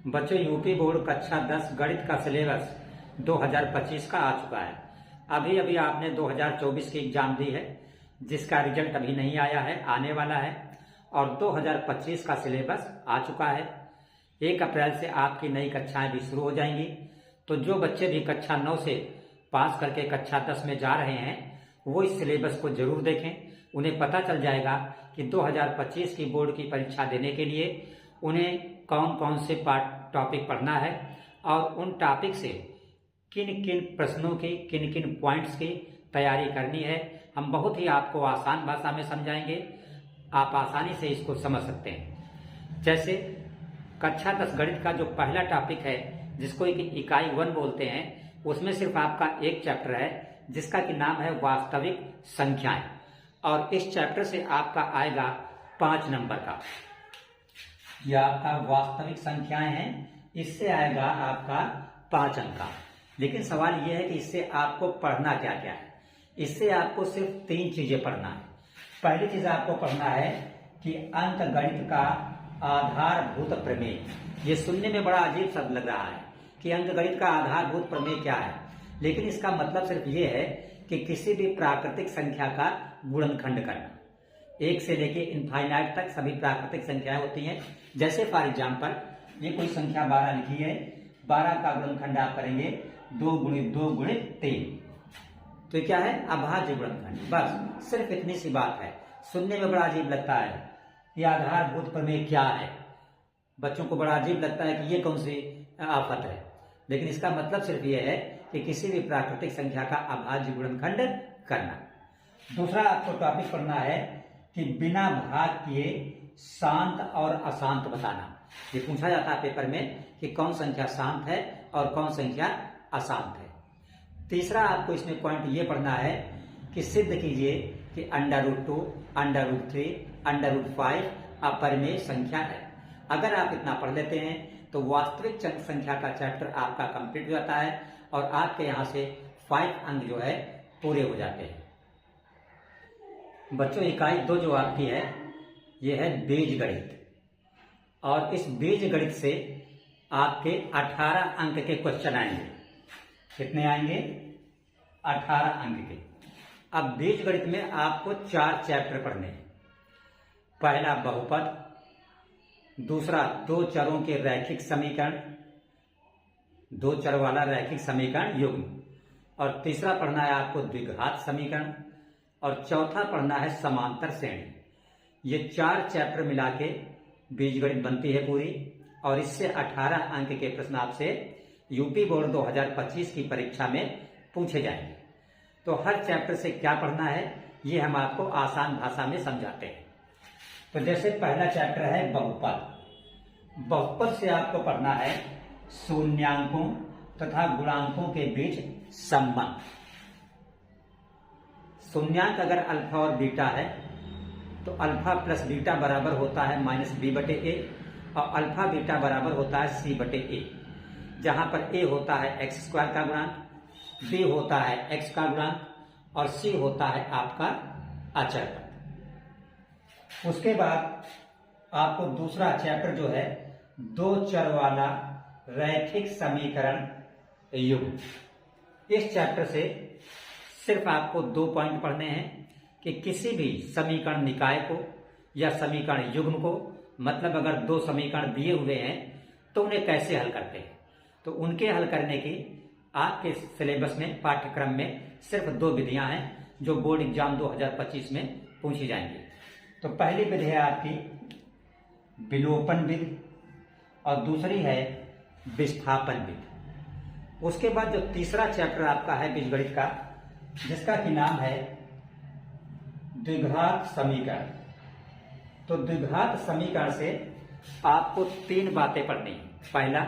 बच्चों, UP board कक्षा 10 गणित का सिलेबस 2025 का आ चुका है। अभी अभी आपने 2024 की एग्जाम दी है, जिसका रिजल्ट अभी नहीं आया है, आने वाला है। और 2025 का सिलेबस आ चुका है। 1 अप्रैल से आपकी नई कक्षाएं भी शुरू हो जाएंगी। तो जो बच्चे भी कक्षा 9 से पास करके कक्षा 10 में जा रहे हैं, वो इस सिलेबस को जरूर देखें। उन्हें पता चल जाएगा कि 2025 की बोर्ड की परीक्षा देने के लिए उन्हें कौन कौन से टॉपिक पढ़ना है और उन टॉपिक से किन किन प्रश्नों की, किन किन पॉइंट्स की तैयारी करनी है। हम बहुत ही आपको आसान भाषा में समझाएंगे, आप आसानी से इसको समझ सकते हैं। जैसे कक्षा 10 गणित का जो पहला टॉपिक है, जिसको एक इकाई 1 बोलते हैं, उसमें सिर्फ आपका एक चैप्टर है जिसका कि नाम है वास्तविक संख्याएं। और इस चैप्टर से आपका आएगा 5 नंबर का। यह आपका वास्तविक संख्याएं हैं, इससे आएगा आपका 5 अंक का। लेकिन सवाल यह है कि इससे आपको पढ़ना क्या क्या है। इससे आपको सिर्फ 3 चीजें पढ़ना है। पहली चीज आपको पढ़ना है कि अंक गणित का आधारभूत प्रमेय। ये सुनने में बड़ा अजीब शब्द लग रहा है कि अंक गणित का आधारभूत प्रमेय क्या है, लेकिन इसका मतलब सिर्फ ये है कि किसी भी प्राकृतिक संख्या का गुणनखंड करना। 1 से लेके इनफाइनाइट तक सभी प्राकृतिक संख्याएं होती हैं। जैसे फॉर एग्जाम्पल ये कोई संख्या 12 लिखी है, 12 का गुणनखंड आप करेंगे 2 गुणित 2 गुणित 3। तो क्या है? अभाज्य गुणनखंड। बस सिर्फ इतनी सी बात है। सुनने में बड़ा अजीब लगता है ये आधारभूत प्रमेय क्या है। बच्चों को बड़ा अजीब लगता है कि ये कौन सी आफत है, लेकिन इसका मतलब सिर्फ ये है कि किसी भी प्राकृतिक संख्या का अभाज्य गुणनखंड करना। दूसरा आपको टॉपिक पढ़ना है कि बिना भाग किए शांत और अशांत बताना। ये पूछा जाता है पेपर में कि कौन संख्या शांत है और कौन संख्या अशांत है। तीसरा आपको इसमें पॉइंट ये पढ़ना है कि सिद्ध कीजिए कि √2, √3, √5 अपरिमेय संख्या है। अगर आप इतना पढ़ लेते हैं तो वास्तविक संख्या का चैप्टर आपका कंप्लीट हो जाता है और आपके यहां से 5 अंक जो है पूरे हो जाते हैं। बच्चों, इकाई 2 जो आपकी है ये है बीजगणित। और इस बीजगणित से आपके 18 अंक के क्वेश्चन आएंगे। कितने आएंगे? 18 अंक के। अब बीजगणित में आपको 4 चैप्टर पढ़ने हैं। पहला बहुपद, दूसरा 2 चरों के रैखिक समीकरण, 2 चर वाला रैखिक समीकरण युग्म, और तीसरा पढ़ना है आपको द्विघात समीकरण, और चौथा पढ़ना है समांतर श्रेणी। ये 4 चैप्टर मिला के बीजगणित बनती है पूरी, और इससे 18 अंक के प्रश्न आपसे यूपी बोर्ड 2025 की परीक्षा में पूछे जाएंगे। तो हर चैप्टर से क्या पढ़ना है ये हम आपको आसान भाषा में समझाते हैं। तो जैसे पहला चैप्टर है बहुपद। बहुपद से आपको पढ़ना है शून्यांकों तथा गुणांकों के बीच संबंध। शून्यांक अगर अल्फा और बीटा है तो अल्फा प्लस बीटा बराबर होता है -b/a, और अल्फा बीटा बराबर होता है c/a। जहां पर a होता है x² का गुणांक, b होता है x का गुणांक, और c होता है आपका अचर पद। उसके बाद आपको दूसरा चैप्टर जो है 2 चर वाला रैखिक समीकरण युग्म। इस चैप्टर से सिर्फ आपको 2 पॉइंट पढ़ने हैं कि किसी भी समीकरण निकाय को या समीकरण युग्म को, मतलब अगर 2 समीकरण दिए हुए हैं तो उन्हें कैसे हल करते हैं। तो उनके हल करने की आपके सिलेबस में, पाठ्यक्रम में सिर्फ 2 विधियां हैं जो बोर्ड एग्जाम 2025 में पूछी जाएंगी। तो पहली विधि है आपकी विलोपन विधि और दूसरी है विस्थापन विधि। उसके बाद जो तीसरा चैप्टर आपका है बीजगणित का, जिसका कि नाम है द्विघात समीकरण। तो द्विघात समीकरण से आपको 3 बातें पढ़नी है। पहला,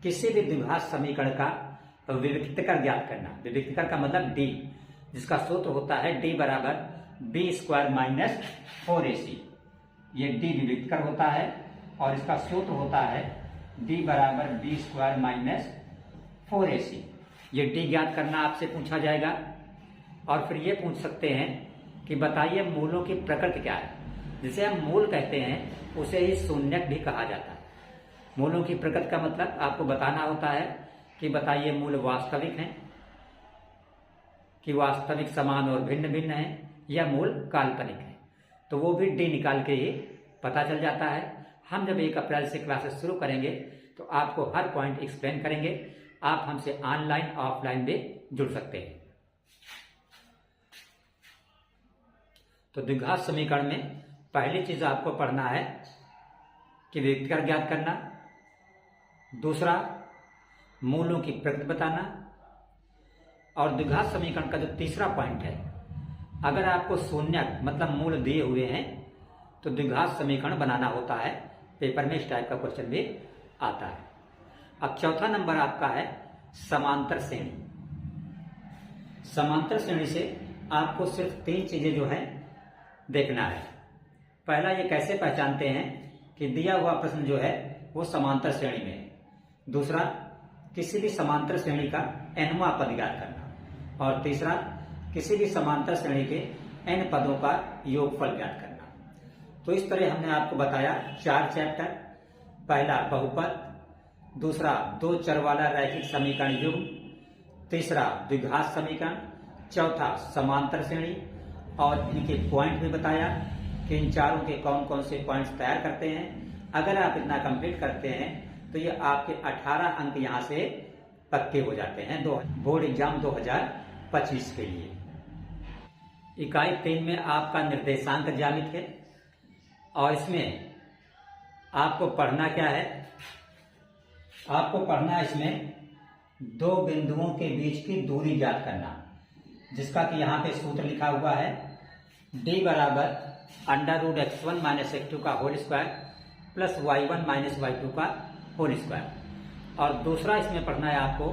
किसी भी द्विघात समीकरण का विविक्तकर ज्ञात करना। विविक्तकर का मतलब d, जिसका सूत्र होता है d बराबर b² - 4ac। ये d विविक्तकर होता है और इसका सूत्र होता है d बराबर b² - 4ac। ये d ज्ञात करना आपसे पूछा जाएगा। और फिर ये पूछ सकते हैं कि बताइए मूलों की प्रकृति क्या है। जिसे हम मूल कहते हैं उसे ही शून्यक भी कहा जाता है। मूलों की प्रकृति का मतलब आपको बताना होता है कि बताइए मूल वास्तविक हैं कि वास्तविक समान और भिन्न भिन्न हैं या मूल काल्पनिक है, तो वो भी डी निकाल के ही पता चल जाता है। हम जब 1 अप्रैल से क्लासेस शुरू करेंगे तो आपको हर पॉइंट एक्सप्लेन करेंगे। आप हमसे ऑनलाइन ऑफलाइन भी जुड़ सकते हैं। तो द्विघात समीकरण में पहली चीज आपको पढ़ना है कि व्यक्तिकार ज्ञात करना, दूसरा मूलों की प्रकृति बताना, और द्विघात समीकरण का जो तीसरा पॉइंट है, अगर आपको शून्य मतलब मूल दिए हुए हैं तो द्विघात समीकरण बनाना होता है। पेपर में इस टाइप का क्वेश्चन भी आता है। अब चौथा नंबर आपका है समांतर श्रेणी। समांतर श्रेणी से आपको सिर्फ 3 चीजें जो है देखना है। पहला, ये कैसे पहचानते हैं कि दिया हुआ प्रश्न जो है वो समांतर श्रेणी में है। दूसरा, किसी भी समांतर श्रेणी का nवां पद ज्ञात करना, और तीसरा, किसी भी समांतर श्रेणी के n पदों का योगफल ज्ञात करना। तो इस तरह हमने आपको बताया 4 चैप्टर। पहला बहुपद, दूसरा 2 चर वाला रैखिक समीकरण युग्म, तीसरा द्विघात समीकरण, चौथा समांतर श्रेणी, और इनके पॉइंट भी बताया कि इन चारों के कौन कौन से पॉइंट्स तैयार करते हैं। अगर आप इतना कंप्लीट करते हैं तो ये आपके 18 अंक यहाँ से पक्के हो जाते हैं बोर्ड एग्जाम 2025 के लिए। इकाई 3 में आपका निर्देशांक ज्यामिति है, और इसमें आपको पढ़ना क्या है? आपको पढ़ना है इसमें 2 बिंदुओं के बीच की दूरी ज्ञात करना, जिसका कि यहाँ पे सूत्र लिखा हुआ है d बराबर √x1 - x2 का whole square plus y1 - y2 का होल स्क्वायर। और दूसरा इसमें पढ़ना है आपको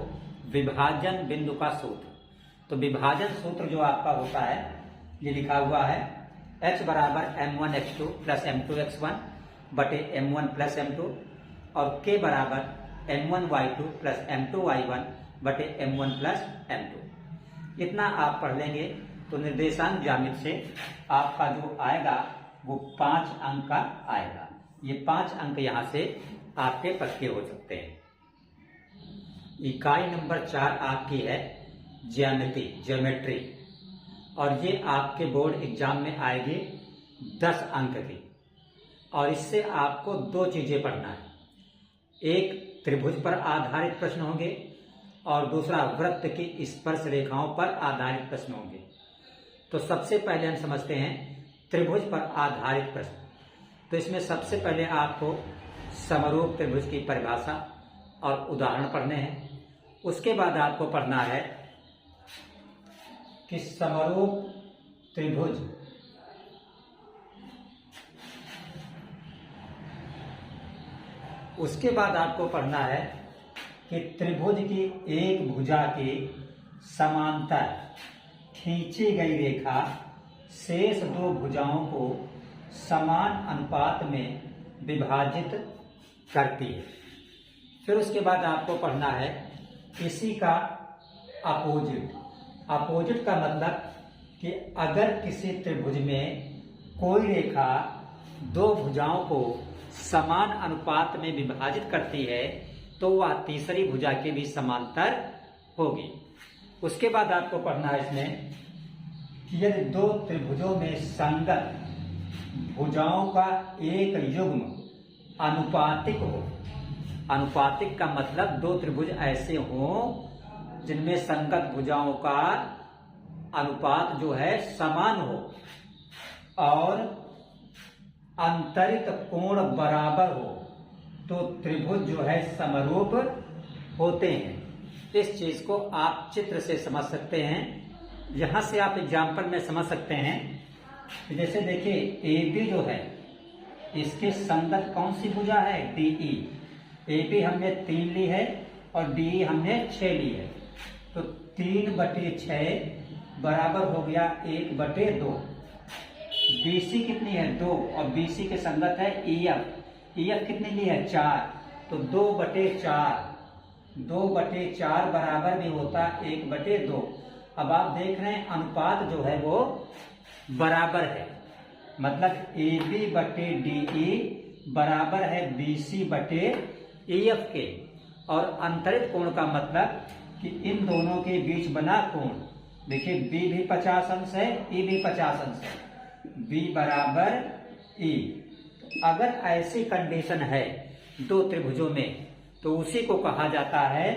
विभाजन बिंदु का सूत्र। तो विभाजन सूत्र जो आपका होता है ये लिखा हुआ है h बराबर m1x2 प्लस m2x1 बटे m1 प्लस m2, और k बराबर m1y2 प्लस m2y1 बटे m1 प्लस m2। इतना आप पढ़ लेंगे तो निर्देशांक ज्यामिति से आपका जो आएगा वो 5 अंक का आएगा। ये 5 अंक यहाँ से आपके पक्के हो सकते हैं। इकाई नंबर 4 आपकी है ज्योमेट्री, और ये आपके बोर्ड एग्जाम में आएगी 10 अंक की। और इससे आपको 2 चीजें पढ़ना है। एक, त्रिभुज पर आधारित प्रश्न होंगे, और दूसरा वृत्त की स्पर्श रेखाओं पर आधारित प्रश्न होंगे। तो सबसे पहले हम समझते हैं त्रिभुज पर आधारित प्रश्न। तो इसमें सबसे पहले आपको समरूप त्रिभुज की परिभाषा और उदाहरण पढ़ने हैं। उसके बाद आपको पढ़ना है कि समरूप त्रिभुज उसके बाद आपको पढ़ना है कि त्रिभुज की एक भुजा के समांतर खींची गई रेखा शेष 2 भुजाओं को समान अनुपात में विभाजित करती है। फिर उसके बाद आपको पढ़ना है इसी का अपोजिट का मतलब कि अगर किसी त्रिभुज में कोई रेखा 2 भुजाओं को समान अनुपात में विभाजित करती है तो वह तीसरी भुजा के भी समांतर होगी। उसके बाद आपको पढ़ना है इसमें कि यदि 2 त्रिभुजों में संगत भुजाओं का एक युग्म अनुपातिक हो, अनुपातिक का मतलब 2 त्रिभुज ऐसे हों जिनमें संगत भुजाओं का अनुपात जो है समान हो, और अंतरित कोण बराबर हो, तो त्रिभुज जो है समरूप होते हैं। इस चीज को आप चित्र से समझ सकते हैं। यहां से आप एग्जाम्पल में समझ सकते हैं कि जैसे देखिए AB जो है इसके संगत कौन सी भुजा है? DE। AB हमने 3 ली है और DE हमने 6 ली है, तो 3/6 बराबर हो गया 1/2। BC कितनी है? 2, और BC के संगत है EF कितनी ली है? 4, तो 2/4 बराबर भी होता 1/2। अब आप देख रहे हैं अनुपात जो है वो बराबर है, मतलब AB/DE बराबर है BC/DE। EF के, और अंतरित कोण का मतलब कि इन दोनों के बीच बना कोण। देखिए B भी 50 अंश है, E भी 50 अंश है, B बराबर E। अगर ऐसी कंडीशन है दो त्रिभुजों में, तो उसी को कहा जाता है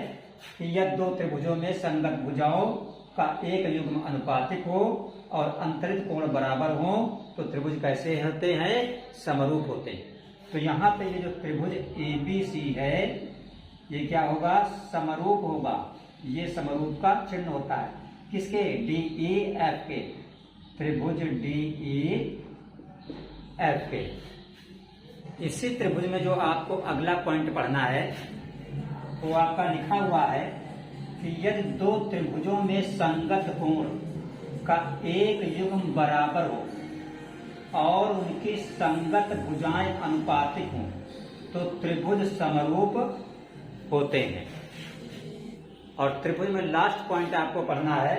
कि यदि दो त्रिभुजों में संगत भुजाओं का एक युग्म अनुपातिक हो और अंतरित कोण बराबर हो, तो त्रिभुज कैसे होते हैं? समरूप होते हैं। तो यहाँ पे ये जो त्रिभुज ABC है, ये क्या होगा? समरूप होगा। ये समरूप का चिन्ह होता है किसके? DEF के, त्रिभुज DEF के। इसी त्रिभुज में जो आपको अगला पॉइंट पढ़ना है वो आपका लिखा हुआ है कि यदि दो त्रिभुजों में संगत कोण का एक युग्म बराबर हो और उनकी संगत भुजाएं अनुपातिक हों, तो त्रिभुज समरूप होते हैं। और त्रिभुज में लास्ट पॉइंट आपको पढ़ना है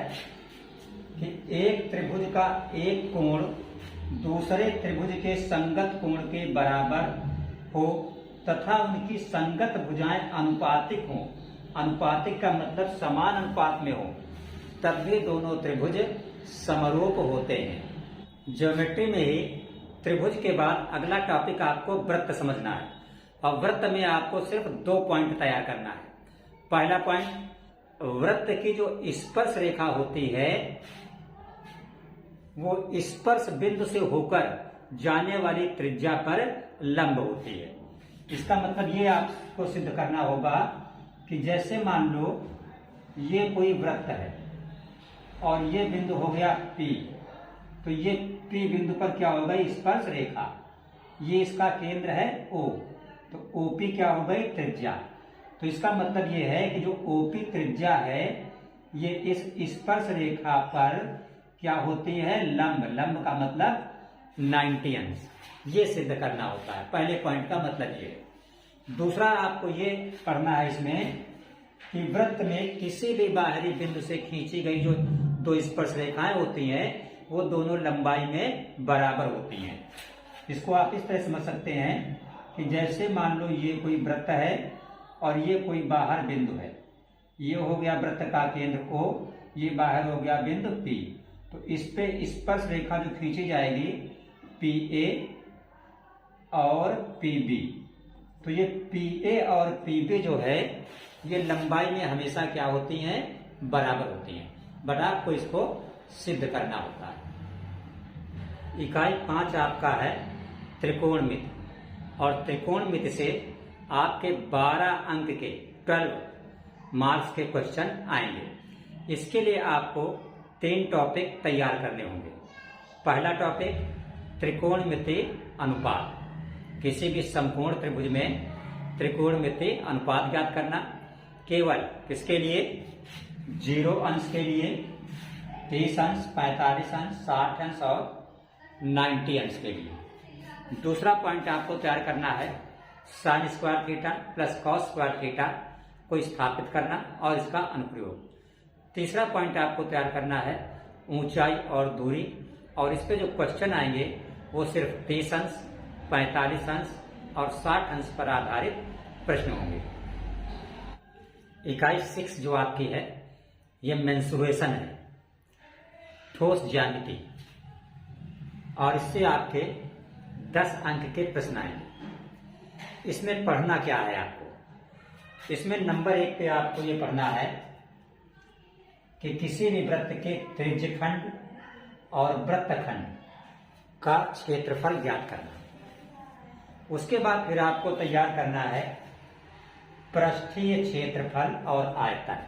कि एक त्रिभुज का एक कोण दूसरे त्रिभुज के संगत कोण के बराबर हो तथा उनकी संगत भुजाएं अनुपातिक हों। अनुपातिक का मतलब समान अनुपात में हो, तब भी दोनों त्रिभुज समरूप होते हैं। ज्योमेट्री में ही त्रिभुज के बाद अगला टॉपिक आपको वृत्त समझना है, और वृत्त में आपको सिर्फ 2 पॉइंट तैयार करना है। पहला पॉइंट, वृत्त की जो स्पर्श रेखा होती है वो स्पर्श बिंदु से होकर जाने वाली त्रिज्या पर लंब होती है। इसका मतलब ये आपको सिद्ध करना होगा कि जैसे मान लो ये कोई वृत्त है और ये बिंदु हो गया P, तो ये P बिंदु पर क्या होगा? स्पर्श रेखा। ये इसका केंद्र है O, तो OP क्या हो गई? त्रिज्या। तो इसका मतलब ये है कि जो OP त्रिज्या है ये इस स्पर्श रेखा पर क्या होती है? लंब। लंब का मतलब 90 अंश। ये सिद्ध करना होता है। पहले पॉइंट का मतलब ये है। दूसरा आपको ये पढ़ना है इसमें कि वृत्त में किसी भी बाहरी बिंदु से खींची गई जो दो स्पर्श रेखाएं होती हैं वो दोनों लंबाई में बराबर होती हैं। इसको आप इस तरह समझ सकते हैं कि जैसे मान लो ये कोई वृत्त है और ये कोई बाहर बिंदु है। ये हो गया वृत्त का केंद्र O, ये बाहर हो गया बिंदु P। तो इस पे स्पर्श रेखा जो खींची जाएगी PA और PB, तो ये PA और PB जो है ये लंबाई में हमेशा क्या होती हैं? बराबर होती हैं। बट आपको इसको सिद्ध करना होता है। इकाई 5 आपका है त्रिकोणमिति, और त्रिकोणमिति से आपके 12 अंक के 12 मार्क्स के क्वेश्चन आएंगे। इसके लिए आपको 3 टॉपिक तैयार करने होंगे। पहला टॉपिक त्रिकोणमिति अनुपात। किसी भी समकोण त्रिभुज में त्रिकोणमिति अनुपात ज्ञात करना। केवल किसके लिए? 0 अंश के लिए, 30 अंश, 45 अंश, 60 अंश और 90 अंश के लिए। दूसरा पॉइंट आपको तैयार करना है sin square theta plus cos square theta को स्थापित करना और इसका अनुप्रयोग। तीसरा पॉइंट आपको तैयार करना है ऊंचाई और दूरी, और इस पे जो क्वेश्चन आएंगे वो सिर्फ 30 अंश, 45 अंश और 60 अंश पर आधारित प्रश्न होंगे। इकाई 6 जो आपकी है ये मेंसुरेशन है, ठोस ज्यामिति, और इससे आपके 10 अंक के प्रश्न आएंगे। इसमें पढ़ना क्या है आपको? इसमें नंबर 1 पे आपको ये पढ़ना है कि किसी भी वृत्त के त्रिज्यखंड और वृत्तखंड का क्षेत्रफल ज्ञात करना। उसके बाद फिर आपको तैयार करना है पृष्ठीय क्षेत्रफल और आयतन।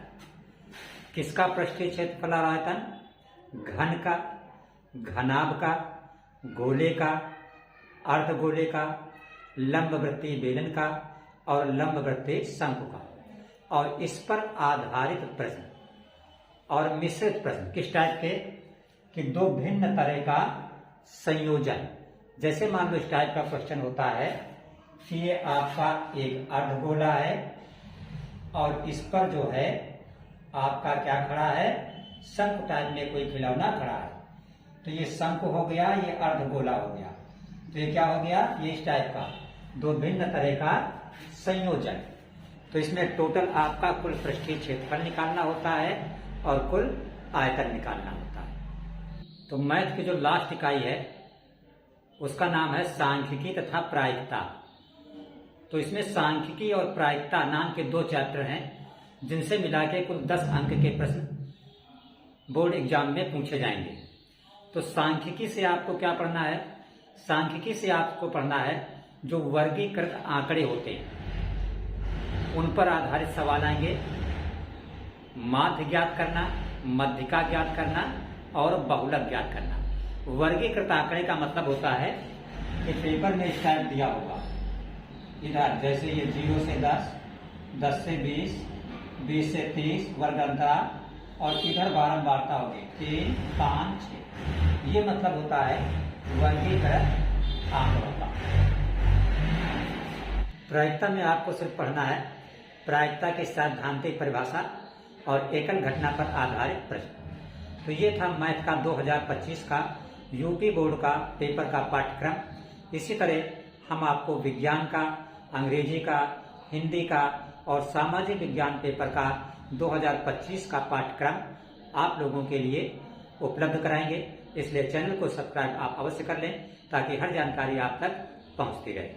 किसका पृष्ठीय क्षेत्रफल और आयतन? घन का, घनाभ का, गोले का, अर्धगोले का, लंबवृत्तीय बेलन का और लंबवृत्तीय शंकु का। और इस पर आधारित प्रश्न और मिश्रित प्रश्न किस टाइप के? कि 2 भिन्न तरह का संयोजन। जैसे मान लो इस टाइप का क्वेश्चन होता है कि ये आपका एक अर्धगोला है और इस पर जो है आपका क्या खड़ा है? शंकु टाइप में कोई खिलौना खड़ा है। तो ये शंकु हो गया, ये अर्धगोला हो गया। तो ये क्या हो गया? ये इस टाइप का 2 भिन्न तरह का संयोजन। तो इसमें टोटल आपका कुल पृष्ठीय क्षेत्रफल निकालना होता है और कुल आयतन निकालना होता है। तो मैथ की जो लास्ट इकाई है उसका नाम है सांख्यिकी तथा प्रायिकता। तो इसमें सांख्यिकी और प्रायिकता नाम के 2 चैप्टर हैं जिनसे मिला के कुल 10 अंक के प्रश्न बोर्ड एग्जाम में पूछे जाएंगे। तो सांख्यिकी से आपको क्या पढ़ना है? सांख्यिकी से आपको पढ़ना है जो वर्गीकृत आंकड़े होते हैं उन पर आधारित सवाल आएंगे। माध्य ज्ञात करना, मध्यिका ज्ञात करना और बहुलक ज्ञात करना। वर्गीकृत आंकड़े का मतलब होता है कि पेपर में इस टाइप दिया होगा, इधर जैसे ये 0 से 10, 10 से 20, 20 से 30 वर्ग अंतराल और इधर बारंबारता होगी 3, 5, 6। ये मतलब होता है वर्गीकृत आंकड़ों का। प्रायिकता में आपको सिर्फ पढ़ना है प्रायिकता की सैद्धांतिक परिभाषा और एकल घटना पर आधारित प्रश्न। तो ये था मैथ का 2025 का यूपी बोर्ड का पेपर का पाठ्यक्रम। इसी तरह हम आपको विज्ञान का, अंग्रेजी का, हिंदी का और सामाजिक विज्ञान पेपर का 2025 का पाठ्यक्रम आप लोगों के लिए उपलब्ध कराएंगे। इसलिए चैनल को सब्सक्राइब आप अवश्य कर लें ताकि हर जानकारी आप तक पहुंचती रहे।